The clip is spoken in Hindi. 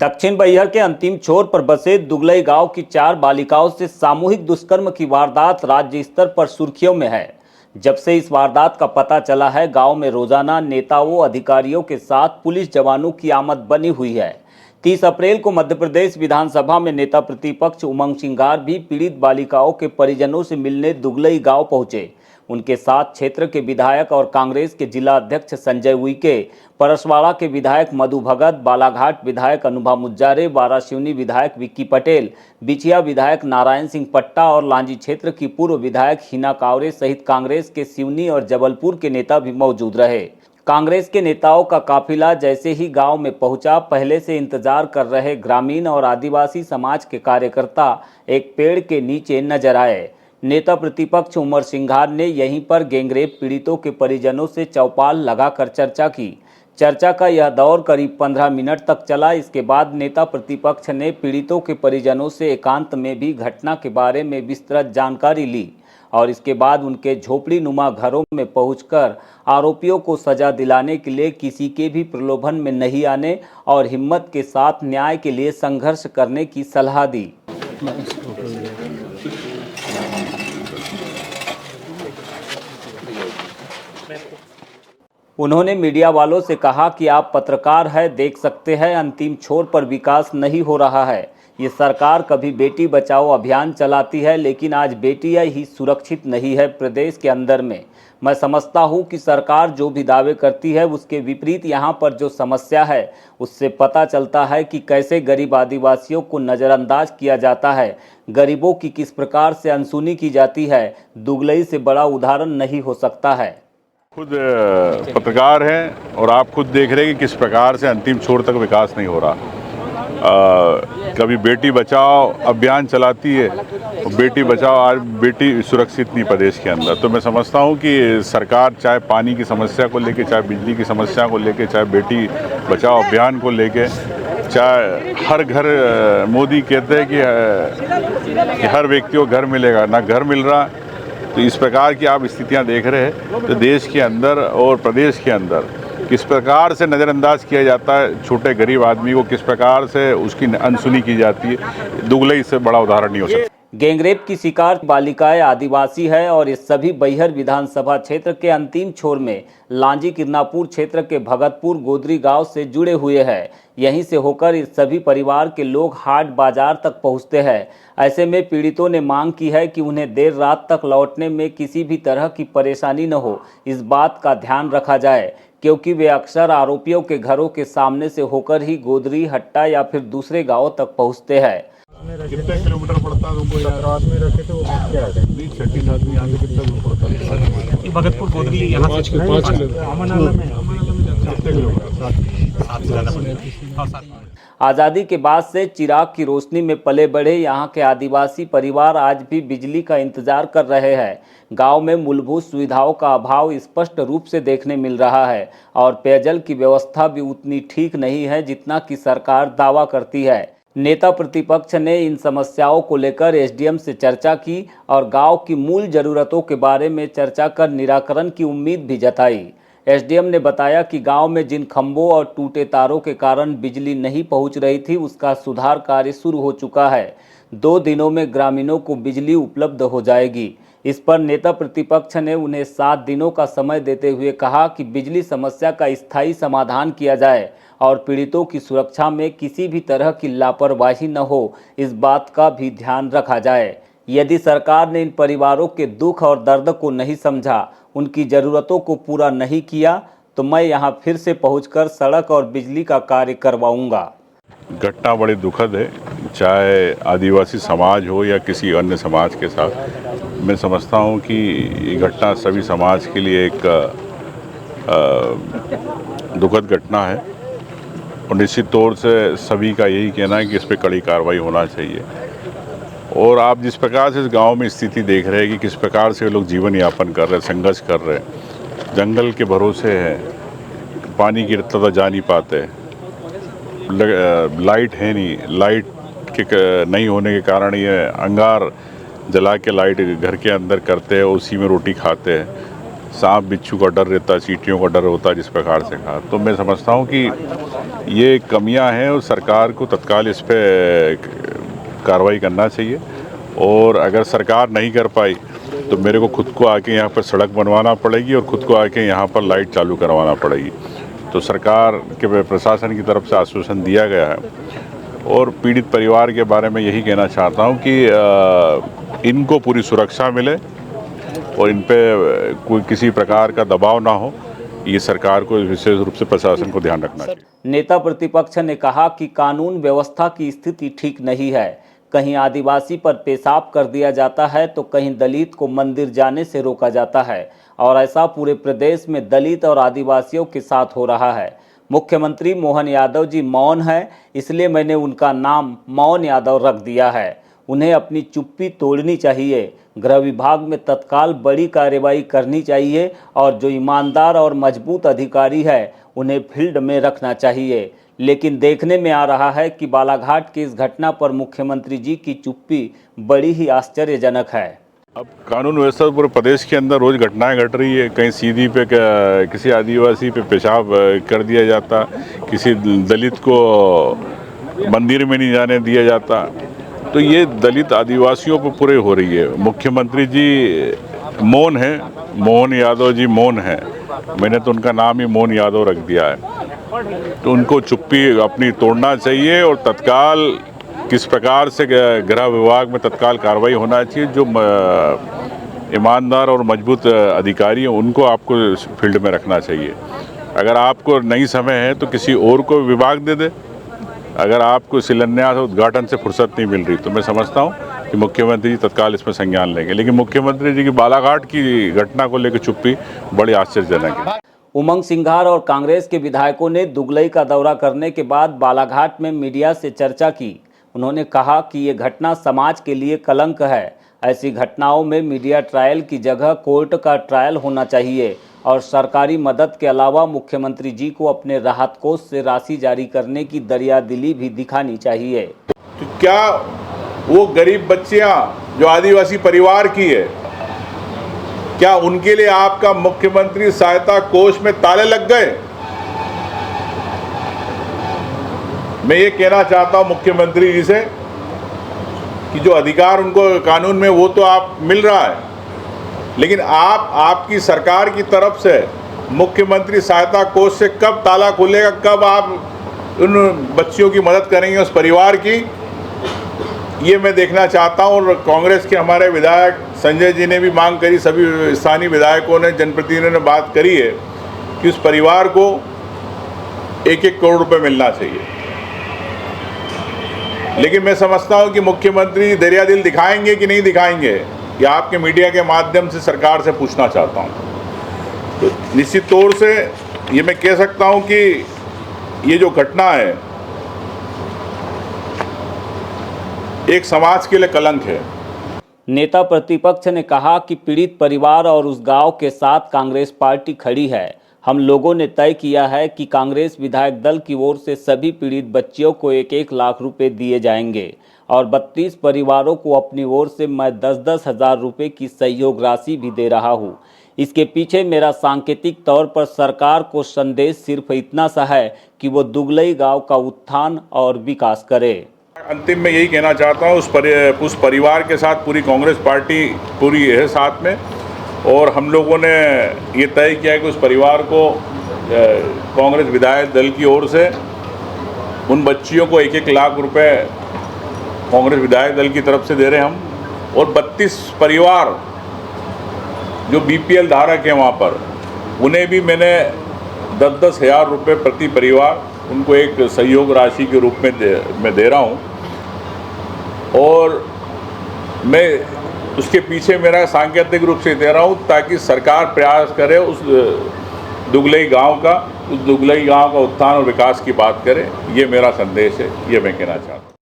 दक्षिण बैहर के अंतिम छोर पर बसे दुगलई गांव की 4 बालिकाओं से सामूहिक दुष्कर्म की वारदात राज्य स्तर पर सुर्खियों में है। जब से इस वारदात का पता चला है, गांव में रोजाना नेताओं अधिकारियों के साथ पुलिस जवानों की आमद बनी हुई है। 30 अप्रैल को मध्य प्रदेश विधानसभा में नेता प्रतिपक्ष उमंग सिंघार भी पीड़ित बालिकाओं के परिजनों से मिलने दुगलई गांव पहुंचे। उनके साथ क्षेत्र के विधायक और कांग्रेस के जिला अध्यक्ष संजय उइके, परसवाड़ा के विधायक मधु भगत, बालाघाट विधायक अनुभा मुज्जारे, वारासिवनी विधायक विक्की पटेल, बिछिया विधायक नारायण सिंह पट्टा और लांजी क्षेत्र की पूर्व विधायक हिना कावरे सहित कांग्रेस के सिवनी और जबलपुर के नेता भी मौजूद रहे। कांग्रेस के नेताओं का काफिला जैसे ही गांव में पहुंचा, पहले से इंतजार कर रहे ग्रामीण और आदिवासी समाज के कार्यकर्ता एक पेड़ के नीचे नजर आए। नेता प्रतिपक्ष उमंग सिंघार ने यहीं पर गैंगरेप पीड़ितों के परिजनों से चौपाल लगाकर चर्चा की। चर्चा का यह दौर करीब 15 मिनट तक चला। इसके बाद नेता प्रतिपक्ष ने पीड़ितों के परिजनों से एकांत में भी घटना के बारे में विस्तृत जानकारी ली और इसके बाद उनके झोपड़ी नुमा घरों में पहुंचकर आरोपियों को सजा दिलाने के लिए किसी के भी प्रलोभन में नहीं आने और हिम्मत के साथ न्याय के लिए संघर्ष करने की सलाह दी। उन्होंने मीडिया वालों से कहा कि आप पत्रकार हैं, देख सकते हैं अंतिम छोर पर विकास नहीं हो रहा है। ये सरकार कभी बेटी बचाओ अभियान चलाती है, लेकिन आज बेटियां ही सुरक्षित नहीं है प्रदेश के अंदर में। मैं समझता हूँ कि सरकार जो भी दावे करती है उसके विपरीत यहाँ पर जो समस्या है उससे पता चलता है कि कैसे गरीब आदिवासियों को नज़रअंदाज किया जाता है, गरीबों की किस प्रकार से अनसुनी की जाती है। दुगलई से बड़ा उदाहरण नहीं हो सकता है। खुद पत्रकार हैं और आप खुद देख रहे हैं कि किस प्रकार से अंतिम छोर तक विकास नहीं हो रहा। कभी बेटी बचाओ अभियान चलाती है, बेटी बचाओ, आज बेटी सुरक्षित नहीं प्रदेश के अंदर। तो मैं समझता हूँ कि सरकार चाहे पानी की समस्या को लेके, चाहे बिजली की समस्या को लेके, चाहे बेटी बचाओ अभियान को लेके, चाहे हर घर, मोदी कहते हैं कि हर व्यक्ति को घर मिलेगा, ना घर मिल रहा। तो इस प्रकार की आप स्थितियां देख रहे हैं तो देश के अंदर और प्रदेश के अंदर किस प्रकार से नज़रअंदाज किया जाता है, छोटे गरीब आदमी को किस प्रकार से उसकी अनसुनी की जाती है। दुगलई से बड़ा उदाहरण नहीं हो सकता। गैंगरेप की शिकार बालिकाएं आदिवासी है और ये सभी बैहर विधानसभा क्षेत्र के अंतिम छोर में लांजी किरनापुर क्षेत्र के भगतपुर गोदरी गांव से जुड़े हुए हैं। यहीं से होकर इस सभी परिवार के लोग हाट बाजार तक पहुंचते हैं। ऐसे में पीड़ितों ने मांग की है कि उन्हें देर रात तक लौटने में किसी भी तरह की परेशानी न हो, इस बात का ध्यान रखा जाए, क्योंकि वे अक्सर आरोपियों के घरों के सामने से होकर ही गोदरी, हट्टा या फिर दूसरे गाँवों तक पहुँचते हैं। कितने किलोमीटर पड़ता है तुमको? 17 आदमी रखे थे, वो क्या है 36 आदमी यहाँ से कितना दूर पड़ता है? भगतपुर गोदरी यहाँ से 5 किलोमीटर। आज़ादी के बाद से चिराग की रोशनी में पले बढ़े यहाँ के आदिवासी परिवार आज भी बिजली का इंतजार कर रहे हैं। गांव में मूलभूत सुविधाओं का अभाव स्पष्ट रूप से देखने मिल रहा है और पेयजल की व्यवस्था भी उतनी ठीक नहीं है जितना कि सरकार दावा करती है। नेता प्रतिपक्ष ने इन समस्याओं को लेकर एसडीएम से चर्चा की और गांव की मूल जरूरतों के बारे में चर्चा कर निराकरण की उम्मीद भी जताई। एसडीएम ने बताया कि गांव में जिन खंभों और टूटे तारों के कारण बिजली नहीं पहुंच रही थी उसका सुधार कार्य शुरू हो चुका है। 2 दिनों में ग्रामीणों को बिजली उपलब्ध हो जाएगी। इस पर नेता प्रतिपक्ष ने उन्हें 7 दिनों का समय देते हुए कहा कि बिजली समस्या का स्थायी समाधान किया जाए और पीड़ितों की सुरक्षा में किसी भी तरह की लापरवाही न हो, इस बात का भी ध्यान रखा जाए। यदि सरकार ने इन परिवारों के दुख और दर्द को नहीं समझा, उनकी ज़रूरतों को पूरा नहीं किया, तो मैं यहाँ फिर से पहुंचकर सड़क और बिजली का कार्य करवाऊंगा। घटना बड़ी दुखद है, चाहे आदिवासी समाज हो या किसी अन्य समाज के साथ। मैं समझता हूँ कि ये घटना सभी समाज के लिए एक दुखद घटना है और निश्चित तौर से सभी का यही कहना है कि इस पर कड़ी कार्रवाई होना चाहिए। और आप जिस प्रकार से इस गांव में स्थिति देख रहे हैं कि किस प्रकार से लोग जीवन यापन कर रहे हैं, संघर्ष कर रहे हैं, जंगल के भरोसे हैं, पानी गिरता तो जा नहीं पाते, लाइट है नहीं, लाइट के नहीं होने के कारण ये अंगार जला के लाइट घर के अंदर करते हैं, उसी में रोटी खाते हैं। सांप बिच्छू का डर रहता, चींटियों का डर होता, जिस प्रकार से कहा। तो मैं समझता हूँ कि ये कमियां हैं और सरकार को तत्काल इस पर कार्रवाई करना चाहिए। और अगर सरकार नहीं कर पाई तो मेरे को खुद को आके यहाँ पर सड़क बनवाना पड़ेगी और खुद को आके यहाँ पर लाइट चालू करवाना पड़ेगी। तो सरकार के प्रशासन की तरफ से आश्वासन दिया गया है। और पीड़ित परिवार के बारे में यही कहना चाहता हूँ कि इनको पूरी सुरक्षा मिले और इन पे कोई किसी प्रकार का दबाव ना हो, ये सरकार को विशेष रूप से प्रशासन को ध्यान रखना चाहिए। नेता प्रतिपक्ष ने कहा कि कानून व्यवस्था की स्थिति ठीक नहीं है। कहीं आदिवासी पर पेशाब कर दिया जाता है तो कहीं दलित को मंदिर जाने से रोका जाता है और ऐसा पूरे प्रदेश में दलित और आदिवासियों के साथ हो रहा है। मुख्यमंत्री मोहन यादव जी मौन है, इसलिए मैंने उनका नाम मौन यादव रख दिया है। उन्हें अपनी चुप्पी तोड़नी चाहिए। गृह विभाग में तत्काल बड़ी कार्रवाई करनी चाहिए और जो ईमानदार और मजबूत अधिकारी है उन्हें फील्ड में रखना चाहिए। लेकिन देखने में आ रहा है कि बालाघाट की इस घटना पर मुख्यमंत्री जी की चुप्पी बड़ी ही आश्चर्यजनक है। अब कानून व्यवस्था पूरे प्रदेश के अंदर रोज घटनाएं घट रही है। कहीं सीधी पे किसी आदिवासी पे पेशाब कर दिया जाता, किसी दलित को मंदिर में नहीं जाने दिया जाता। तो ये दलित आदिवासियों पर पूरे हो रही है। मुख्यमंत्री जी मौन है, मोहन यादव जी मौन है। मैंने तो उनका नाम ही मोहन यादव रख दिया है। तो उनको चुप्पी अपनी तोड़ना चाहिए और तत्काल किस प्रकार से गृह विभाग में तत्काल कार्रवाई होना चाहिए। जो ईमानदार और मजबूत अधिकारी हैं उनको आपको फील्ड में रखना चाहिए। अगर आपको नहीं समय है तो किसी और को विभाग दे दे। अगर आपको शिलान्यास और उद्घाटन से फुर्सत नहीं मिल रही तो मैं समझता हूँ कि मुख्यमंत्री जी तत्काल इसमें संज्ञान लेंगे। लेकिन मुख्यमंत्री जी की बालाघाट की घटना को लेकर चुप्पी बड़ी आश्चर्यजनक है। उमंग सिंघार और कांग्रेस के विधायकों ने दुगलई का दौरा करने के बाद बालाघाट में मीडिया से चर्चा की। उन्होंने कहा कि ये घटना समाज के लिए कलंक है। ऐसी घटनाओं में मीडिया ट्रायल की जगह कोर्ट का ट्रायल होना चाहिए और सरकारी मदद के अलावा मुख्यमंत्री जी को अपने राहत कोष से राशि जारी करने की दरियादिली भी दिखानी चाहिए। तो क्या वो गरीब बच्चियां जो आदिवासी परिवार की है, क्या उनके लिए आपका मुख्यमंत्री सहायता कोष में ताले लग गए? मैं ये कहना चाहता हूं मुख्यमंत्री जी से कि जो अधिकार उनको कानून में वो तो आप मिल रहा है, लेकिन आपकी सरकार की तरफ से मुख्यमंत्री सहायता कोष से कब ताला खुलेगा, कब आप उन बच्चियों की मदद करेंगे, उस परिवार की, ये मैं देखना चाहता हूं। और कांग्रेस के हमारे विधायक संजय जी ने भी मांग करी, सभी स्थानीय विधायकों ने, जनप्रतिनिधियों ने बात करी है कि उस परिवार को 1-1 करोड़ रुपए मिलना चाहिए। लेकिन मैं समझता हूं कि मुख्यमंत्री दरियादिल दिखाएंगे कि नहीं दिखाएंगे, या आपके मीडिया के माध्यम से सरकार से पूछना चाहता हूं। तो निश्चित तौर से ये मैं कह सकता हूं कि ये जो घटना है एक समाज के लिए कलंक है। नेता प्रतिपक्ष ने कहा कि पीड़ित परिवार और उस गांव के साथ कांग्रेस पार्टी खड़ी है। हम लोगों ने तय किया है कि कांग्रेस विधायक दल की ओर से सभी पीड़ित बच्चियों को 1-1 लाख रुपए दिए जाएंगे और 32 परिवारों को अपनी ओर से मैं 10-10 हज़ार रुपये की सहयोग राशि भी दे रहा हूं। इसके पीछे मेरा सांकेतिक तौर पर सरकार को संदेश सिर्फ इतना सा है कि वो दुगलई गांव का उत्थान और विकास करे। अंतिम में यही कहना चाहता हूँ, उस परिवार के साथ पूरी कांग्रेस पार्टी पूरी है साथ में, और हम लोगों ने ये तय किया कि उस परिवार को कांग्रेस विधायक दल की ओर से उन बच्चियों को 1-1 लाख रुपए कांग्रेस विधायक दल की तरफ से दे रहे हैं हम। और 32 परिवार जो BPL धारक हैं वहाँ पर, उन्हें भी मैंने 10-10 हज़ार रुपये प्रति परिवार उनको एक सहयोग राशि के रूप में मैं दे रहा हूँ। और मैं उसके पीछे मेरा सांकेतिक रूप से दे रहा हूँ ताकि सरकार प्रयास करे उस दुगलई गांव का उत्थान और विकास की बात करे। ये मेरा संदेश है, ये मैं कहना चाहता हूँ।